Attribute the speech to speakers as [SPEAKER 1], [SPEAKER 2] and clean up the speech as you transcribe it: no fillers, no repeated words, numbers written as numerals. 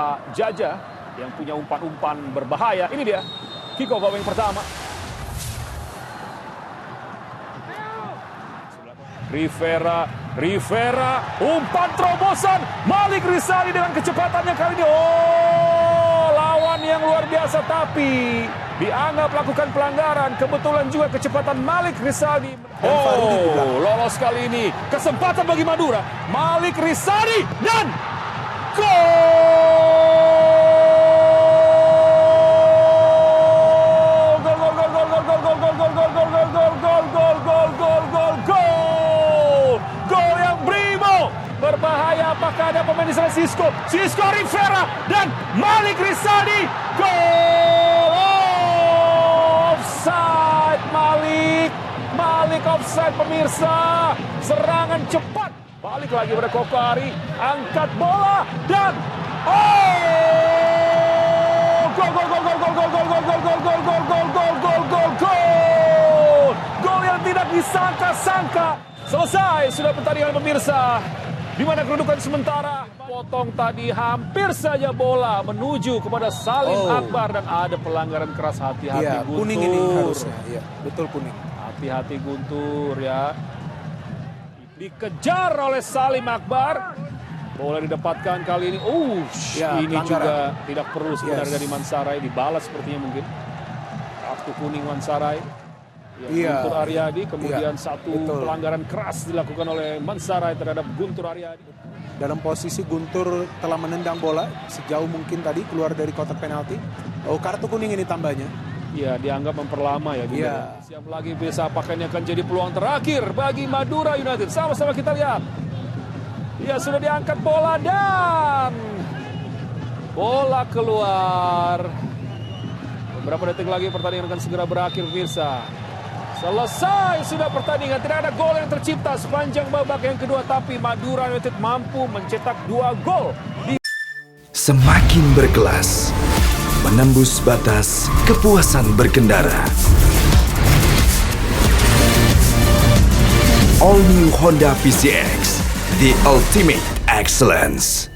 [SPEAKER 1] Musa Jaja yang punya umpan-umpan berbahaya. Ini dia, kick off babak yang pertama. Rivera, umpan terobosan. Malik Rizaldi dengan kecepatannya kali ini. Oh, lawan yang luar biasa tapi dianggap melakukan pelanggaran. Kebetulan juga kecepatan Malik Rizaldi. Oh, lolos kali ini. Kesempatan bagi Madura. Malik Rizaldi dan gol yang brimo. Berbahaya, apakah ada pemain di sana? Sisko Rivera dan Malik Rizaldi. Gol! Offside Malik offside pemirsa. Serangan cepat. Balik lagi pada Kokari. Angkat bola dan gol yang tidak disangka-sangka. Selesai sudah pertandingan pemirsa. Di mana kedudukan sementara. Potong tadi hampir saja bola menuju kepada Salim Akbar dan ada pelanggaran keras. Hati-hati Guntur.
[SPEAKER 2] Kuning ini harusnya. Iya, betul kuning.
[SPEAKER 1] Hati-hati Guntur ya. Dikejar oleh Salim Akbar. Bola didapatkan kali ini. Ini pelanggaran juga tidak perlu sebenarnya dari Mansarai. Dibalas sepertinya mungkin. Kartu kuning Mansarai. Guntur Aryadi, kemudian pelanggaran keras dilakukan oleh Mansarai terhadap Guntur Aryadi.
[SPEAKER 2] Dalam posisi Guntur telah menendang bola sejauh mungkin tadi keluar dari kotak penalti. Kartu kuning ini tambahnya.
[SPEAKER 1] Ya, dianggap memperlama ya. Siap lagi bisa, apakah ini akan jadi peluang terakhir bagi Madura United. Sama-sama kita lihat. Ya, sudah diangkat bola dan bola keluar. Beberapa detik lagi pertandingan akan segera berakhir pemirsa. Selesai sudah pertandingan, tidak ada gol yang tercipta sepanjang babak yang kedua, tapi Madura United mampu mencetak 2 gol.
[SPEAKER 3] Semakin berkelas, menembus batas kepuasan berkendara. All New Honda PCX, the ultimate excellence.